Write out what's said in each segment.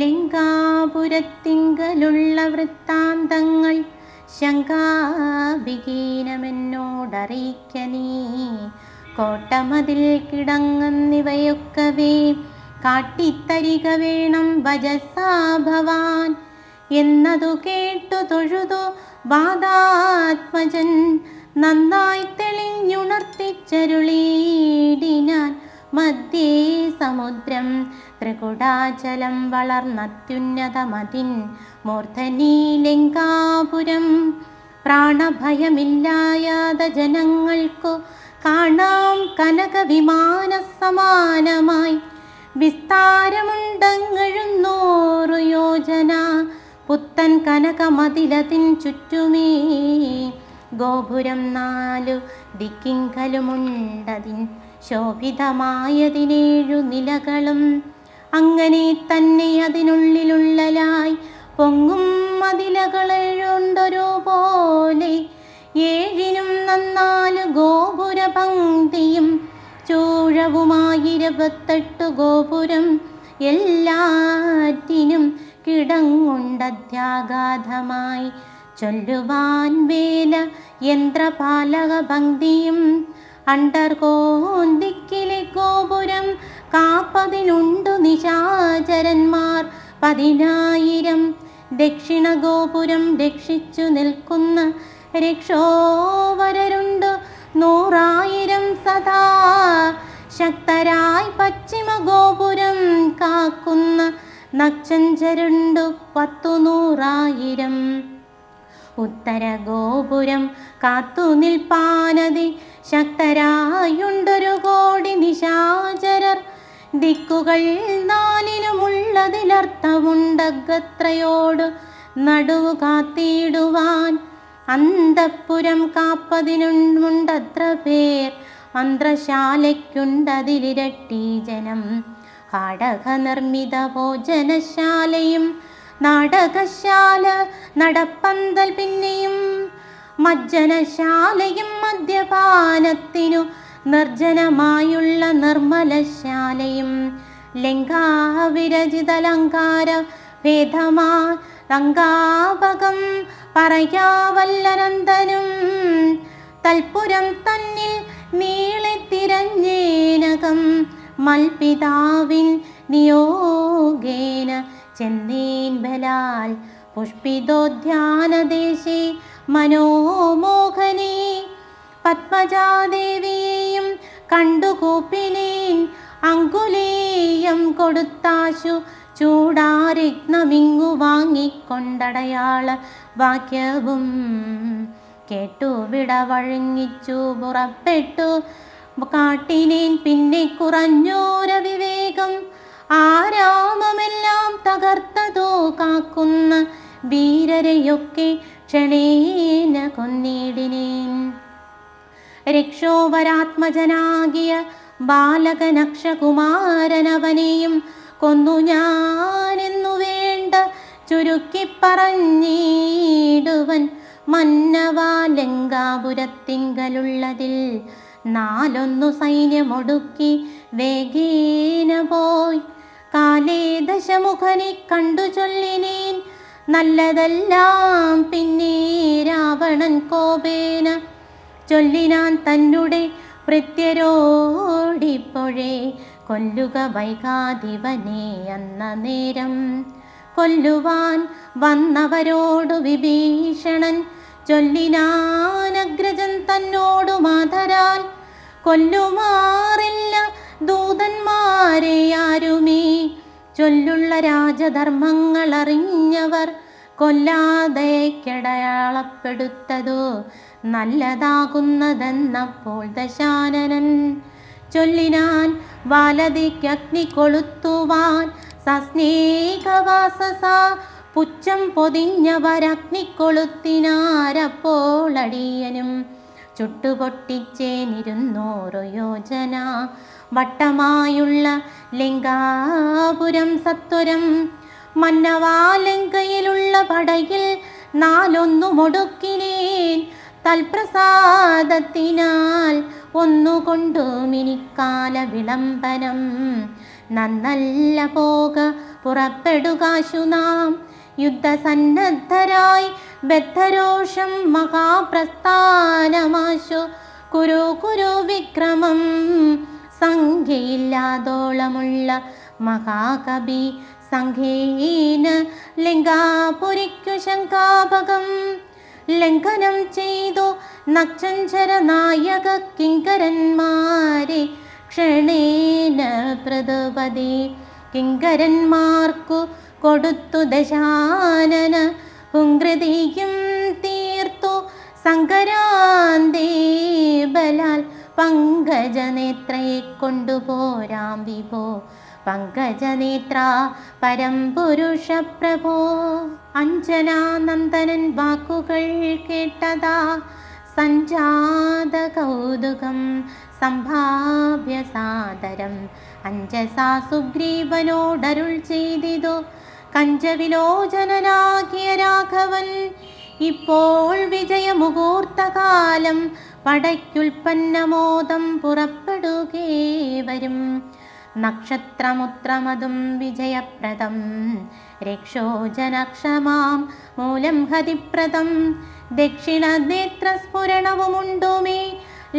ലങ്കാപുരത്തിങ്കലുള്ള വൃത്താന്തങ്ങൾ ശങ്കാവിഹീനമെന്നോടറിയിക്ക നീ. കോട്ടമതിൽ കിടങ്ങുന്നിവയൊക്കവേ കാട്ടിത്തരിക വേണം വജസാ ഭവാൻ. എന്നതു കേട്ടു തൊഴുതു വാദാത്മജൻ നന്നായി തെളിഞ്ഞുണർത്തിച്ചരുളീടിനാൻ. മധ്യേ സമുദ്രം ത്രികുടാചലം വളർന്നത്യുന്നതമതിൻ മൂർധനീ ലങ്കാപുരം. പ്രാണഭയമില്ലായാത ജനങ്ങൾക്കു കാണാം കനകവിമാന സമാനമായി വിസ്താരമുണ്ടങ്ങഴുന്നൂറു യോജന. പുത്തൻ കനകമതിലതിൻ ചുറ്റുമേ ഗോപുരം 4 ദിക്കിങ്കലുമുണ്ടതിൻ ശോഭിതമായതിനേഴു നിലകളും. അങ്ങനെ തന്നെ അതിനുള്ളിലുള്ളലായി പൊങ്ങും മതിലകളെഴുണ്ടൊരു പോലെ. 7നും 4 ഗോപുരപംക്തിയും ചൂഴവുമായി 28 ഗോപുരം. എല്ലാറ്റിനും കിടങ്ങുണ്ടത്യാഗാധമായി ചൊല്ലുവാൻ വേല യന്ത്രപാലക പംക്തിയും. അണ്ടർകോന്തിക്കിലെ ഗോപുരം കാപ്പതിനുണ്ടു നിശാചരന്മാർ 10,000. ദക്ഷിണ ഗോപുരം രക്ഷിച്ചു നിൽക്കുന്ന രക്ഷോവരരുണ്ട് 100,000 സദാ ശക്തരായി. പശ്ചിമ ഗോപുരം കാക്കുന്ന നക്ഷഞ്ചരുണ്ടു 10,100,000. ഉത്തര ഗോപുരം കാത്തു നിൽപ്പാനതി ശക്തരായുണ്ടൊരു കോടി നിശാചരർ. ദിക്കുകൾ 4-നുമുള്ളതിലർത്ഥമുണ്ടഗത്രയോട് നടുവു കാത്തിടുവാൻ. അന്തഃപുരം കാപ്പതിനുണ്ടത്ര പേർ മന്ത്രശാലയ്ക്കുണ്ടതിലിരട്ടി ജനം. കാടക നിർമ്മിത ഭോജനശാലയും നാടകശാല നടപ്പന്തൽ പിന്നെയും മജ്ജനശാലയും മദ്യപാനത്തിനു നിർജ്ജനമായുള്ള നിർമ്മലശാലയും. ലങ്കാവിരചിതലങ്കാര ഭേദമാ ലങ്കാപകം പറയാവല്ലനന്ദനും. തൽപുരം തന്നിൽ നീളെ തിരഞ്ഞേനകം മൽപിതാവിൻ നിയോഗേന ചെന്നേൻ ബലാൽ. പുഷ്പിതോദ്യാനദേശേ മനോമോഹനേ പത്മജാദേവിയെയും കണ്ടുകൂപ്പിനേൻ. അങ്കുലേയം കൊടുത്താശു ചൂടാരത്നമിങ്ങു വാങ്ങിക്കൊണ്ടടയാള വാക്യവും കേട്ടു വിടവഴങ്ങിച്ചു പുറപ്പെട്ടു കാട്ടിനേൻ. പിന്നെ കുറഞ്ഞോരവിവേകം ആരാമമെല്ലാം തകർത്തതോ കാക്കുന്ന വീരരെയൊക്കെ ക്ഷണേന കൊന്നിടിനേൻ. രക്ഷോവരാത്മജനാകിയ ബാലകനക്ഷകുമാരനവനെയും കൊന്നു ഞാനെന്നു വേണ്ട ചുരുക്കി പറഞ്ഞിടുവൻ. മന്നവാ ലങ്കാപുരത്തിങ്കലുള്ളതിൽ 4 സൈന്യമൊടുക്കി വേഗേന പോയി. കാലേ ദശമുഖനെ കണ്ടു ചൊല്ലിനേൻ നല്ലതെല്ലാം. പിന്നെ രാവണൻ കോപേന ചൊല്ലിനാൻ തന്നുടെ ഭൃത്യരോടിപ്പോഴേ കൊല്ലുക വൈകാധിപനെ. അന്ന നേരം കൊല്ലുവാൻ വന്നവരോടു വിഭീഷണൻ ചൊല്ലിനാനഗ്രജൻ തന്നോടു മാതരാൽ. കൊല്ലുമാറില്ല ദൂതന്മാരെ ആരുമേ ചൊല്ലുള്ള രാജധർമ്മങ്ങൾ അറിഞ്ഞവർ. കൊല്ലാതെ കെടയാളപ്പെടുത്തതു നല്ലതാകുന്നതെന്നപ്പോൾ ദശാനനൻ ചൊല്ലിനാൻ വാലതിക്കഗ്നി കൊളുത്തുവാൻ. സസ്നേഹവാസസ പുച്ഛം പൊതിഞ്ഞവരഗ്നിക്കൊളുത്തിനാരപ്പോൾ അടിയനും ചുട്ടുപൊട്ടിച്ചേനിരുന്നോരോ യോജന വട്ടമായുള്ള ലങ്കാപുരം സത്വരം. മന്നവാലങ്കയിലുള്ള പടയിൽ 4 മുടുക്കിനേൻ തൽപ്രസാദത്തിനാൽ ഒന്നുകൊണ്ടു മിനിക്കാല വിളംബനം. നന്നല്ല പോക പുറപ്പെടുകാശു നാം, യുദ്ധസന്നദ്ധരായി ബദ്ധരോഷം മഹാപ്രസ്ഥാനമാശു. കുരു കുരു വിക്രമം സംഖ്യയില്ലാതോളമുള്ള മഹാകവി, സംഖ്യേന ലങ്കാപുരിക്കു ശങ്കാപകം. ലംഘനം ചെയ്തു നക്ഷഞ്ചര നായക കിങ്കരന്മാരെ ക്ഷണേന പൃഥുപതി. കിങ്കരന്മാർക്കു കൊടുത്തു ദശാനന ഹുങ്കൃതിയും തീർത്തു സങ്കരാന്തേ ബലാൽ. പങ്കജനേത്രയെ കൊണ്ടുപോരാം വിഭോ, പങ്കജനേത്ര പരം പുരുഷ പ്രഭോ. അഞ്ജനാനന്ദനൻ വാക്കുകൾ കേട്ടതാ സഞ്ജാത കൗതുകം സംഭാവ്യ സാദരം. അഞ്ജസാ സുഗ്രീവനോടരുൾ ചെയ്തിതു, കഞ്ചവിലോചനാകിയ രാഘവൻ ഇപ്പോൾ വിജയമുഹൂർത്തകാലം. പടയ്ക്കുൽപ്പന്നമോദം പുറപ്പെടുകേ വരും. നക്ഷത്രമുത്രമതും വിജയപ്രദം, രക്ഷോജനക്ഷമാം മൂലം ഹതിപ്രദം. ദക്ഷിണ നേത്രസ്ഫുരണവുമുണ്ടുമേ,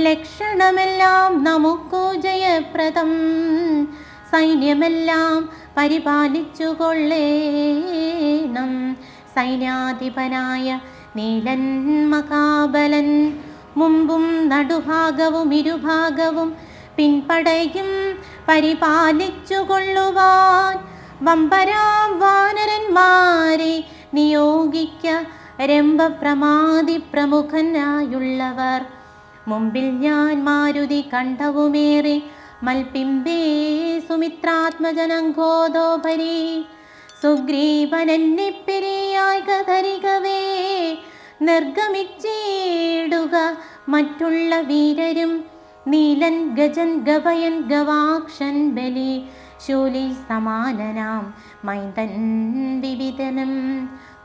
ലക്ഷണമെല്ലാം നമുക്കു ജയപ്രദം. സൈന്യമെല്ലാം പരിപാലിച്ചു കൊള്ളേണം. സൈന്യാധിപനായ നീലൻ മഹാബലൻ മുമ്പും നടുഭാഗവും ഇരുഭാഗവും പിൻപടയും പരിപാലിച്ചു കൊള്ളുവാൻ വമ്പരാം വാനരന്മാരെ നിയോഗിക്ക രംഭപ്രമാദി പ്രമുഖനായുള്ളവർ. മുമ്പിൽ ഞാൻ മാരുതി കണ്ഠവുമേറെ മൽപിമ്പേ സുമിത്രാത്മജനങ്കോദോപരി. സുഗ്രീവനെന്നെ പെരിയായി കതരികവേ നിർഗമിച്ചിടുക മറ്റുള്ള വീരരും. നീലൻ ഗജൻ ഗവയൻ ഗവാക്ഷൻ ബലി ശൂലി സമാനനാം മൈന്ദൻ വിവിധനും.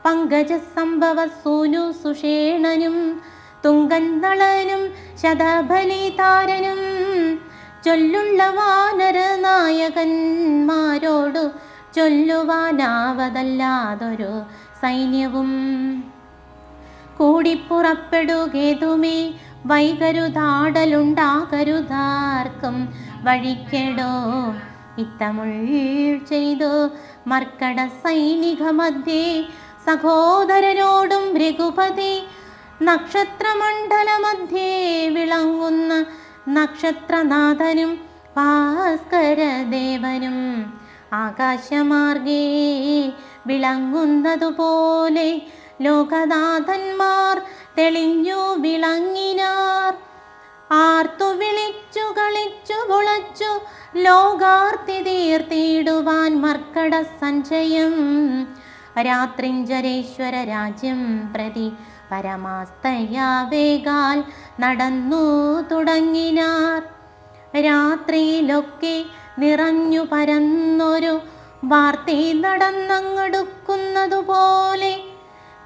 പങ്കജ സംഭവ സൂനു സുഷേണനും തുങ്കൻ നളനും ശതബലിതാരനും. ചൊല്ലുള്ള വാനര നായകന്മാരോടു ചൊല്ലുവാനാവതല്ലാതൊരു സൈന്യവും. കൂടിപ്പുറപ്പെടുകേതുമേ വൈകരുതാടലുണ്ടാകരുതാർക്കും വഴിക്കെടോ. ഇത്തമുൾ ചെയ്തു മർക്കട സൈനിക മധ്യേ സഹോദരനോടും രഘുപതി. നക്ഷത്രമണ്ഡലമധ്യേ വിളങ്ങുന്ന നക്ഷത്രനാഥനും ഭാസ്കരദേവനും. ആകാശമാർഗേ വിളങ്ങുന്നതുപോലെ ലോകനാഥന്മാർ തെളിഞ്ഞു വിളങ്ങിനാർ. ആർത്തു വിളിച്ചു കളിച്ചു മുളച്ചു ലോകാർത്തി തീർത്തിടുവാൻ മർക്കട സഞ്ചയം. രാത്രിഞ്ചരേശ്വര രാജ്യം പ്രതി പരമാസ്തയാ വേഗാൽ നടന്നു തുടങ്ങിനാർ. രാത്രിയിലൊക്കെ നിറഞ്ഞു പരന്നൊരു വാർത്തി നടന്നങ്ങടുക്കുന്നതുപോലെ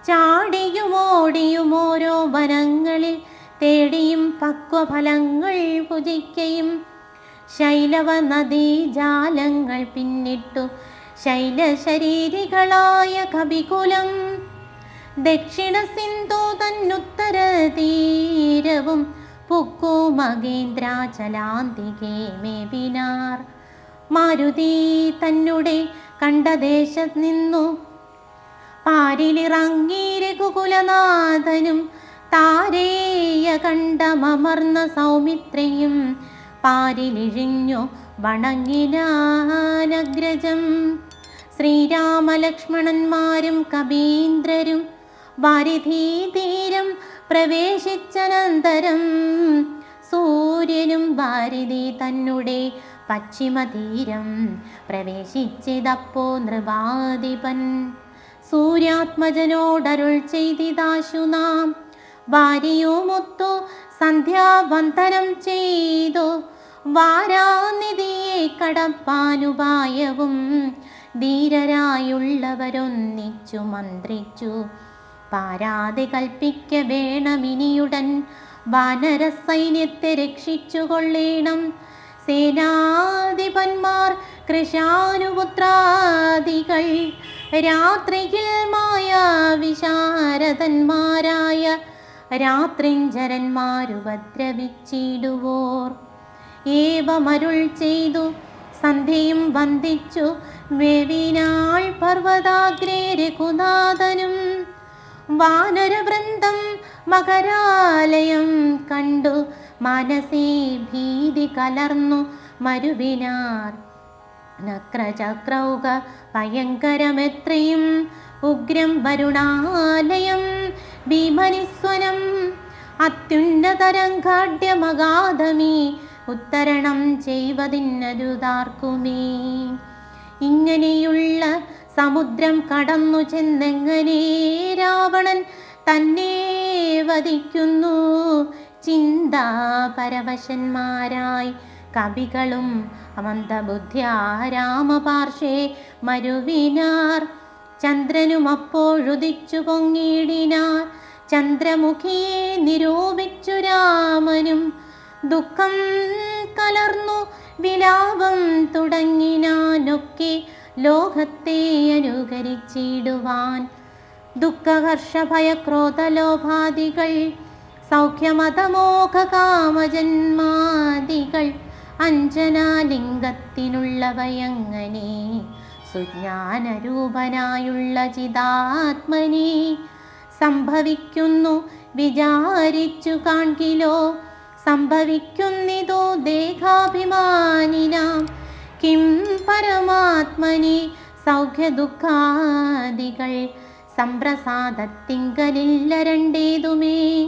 ചാടിയും ഓടിയും ഓരോ വനങ്ങളിൽ തേടിയും പക്വഫലങ്ങൾ ഭുജിക്കയും ശൈലവ നദീജാലങ്ങൾ പിന്നിട്ടു ശൈലശരീരികളായ കവികുലം. ദക്ഷിണ സിന്ധു തന്നുത്തര തീരവും പുക്കു മകേന്ദ്രാചലാന്തികെ മേവിനാർ. മാരുതി തന്നെ കണ്ടദേശത്ത് നിന്നു പാരിലിറങ്ങി രഘുകുലനാഥനും താരേയ കണ്ടമർന്ന സൗമിത്രയും പാരിലിഴിഞ്ഞു വണങ്ങിനാനഗ്രജം. ശ്രീരാമലക്ഷ്മണന്മാരും കബീന്ദ്രരും വാരിധീതീരം പ്രവേശിച്ചനന്തരം സൂര്യനും വാരിധി തന്നെ പശ്ചിമതീരം പ്രവേശിച്ചതപ്പോ നൃപാധിപൻ. സൂര്യാത്മജനോടരുൾ ചെയ്തിതാശു നാം വാരിയുമൊത്തു സന്ധ്യാവന്ദനം ചെയ്തു. വാരാനിധിയെ കടപ്പാനുപായവും ധീരരായുള്ളവരൊന്നിച്ചു മന്ത്രിച്ചു. പാരാതെ കൽപ്പിക്ക വേണമിനിയുടൻ വാനര സൈന്യത്തെ രക്ഷിച്ചു കൊള്ളേണം. സേനാധിപന്മാർ കൃശാനുപുത്രാദികൾ രാത്രിയിൽ മായാവിശാരദന്മാരായ രാത്രിഞ്ചരന്മാരുപദ്രവിച്ചിടുവോർ. ഏവമരുൾ ചെയ്തു സന്ധ്യയും വന്ദിച്ചു വേവിനാൾ പർവ്വതാഗ്രേ രഘുനാഥനും. വാനരവൃന്ദം മകരാലയം കണ്ടു മനസേ ഭീതി കലർന്നു മരുവിനാർ. നക്രചക്രൗക ഭയങ്കരമെത്രയും ഉഗ്രം വരുണാലയം ഭീമനിസ്വനം അത്യുന്നതരംഗാഢ്യമഗാധമീ ഉത്തരണം ചെയ്വതിന്നരുതാർക്കുമേ. ഇങ്ങനെയുള്ള സമുദ്രം കടന്നു ചെന്നെങ്ങനെ രാവണൻ തന്നെ വധിക്കുന്നു. ചിന്താപരവശന്മാരായി കവികളും അമന്തബുദ്ധ്യാ രാമപാർശ്വേ മരുവിനാർ. ചന്ദ്രനും അപ്പോഴുദിച്ചു പൊങ്ങിയിടിനാർ. ചന്ദ്രമുഖിയെ നിരൂപിച്ചു രാമനും. ദുഃഖം കലർന്നു വിലാപം തുടങ്ങിനാനൊക്കെ ലോകത്തെ അനുകരിച്ചിടുവാൻ. ദുഃഖഹർഷഭയക്രോധലോഭാദികൾ സൗഖ്യമതമോഘകാമജന്മാദികൾ അഞ്ജനാലിംഗത്തിനുള്ളവയങ്ങനെ സുജ്ഞാനരൂപനായുള്ള ചിദാത്മനെ സംഭവിക്കുന്നു വിചാരിച്ചു കാൺകിലോ. സംഭവിക്കുന്നിതോ ദേഹാഭിമാനിനാം കിം പരമാത്മനി സൗഖ്യദുഃഖാദികൾ സംപ്രസാദത്തിങ്കലില്ല രണ്ടേതുമേ.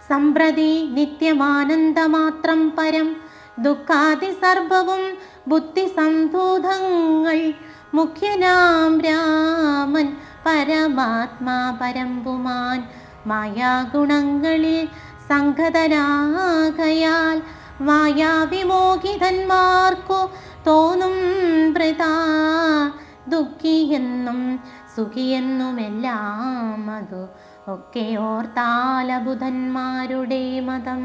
സമ്പ്രതി നിത്യമാനന്ദമാത്രം പരം ദുഃഖാദി സർവവും ബുദ്ധിസംധൂതങ്ങൾ. മുഖ്യനാം രാമൻ പരമാത്മാ പരമ്പുമാൻ മായാഗുണങ്ങളിൽ സംഘതനാകയാൽ മായാവിമോഹിതന്മാർക്കു തോന്നും വൃഥാ. ദുഃഖിയെന്നും സുഖിയെന്നുമെല്ലാം അതു ഒക്കെ ഓർത്താലബുധന്മാരുടെ മതം.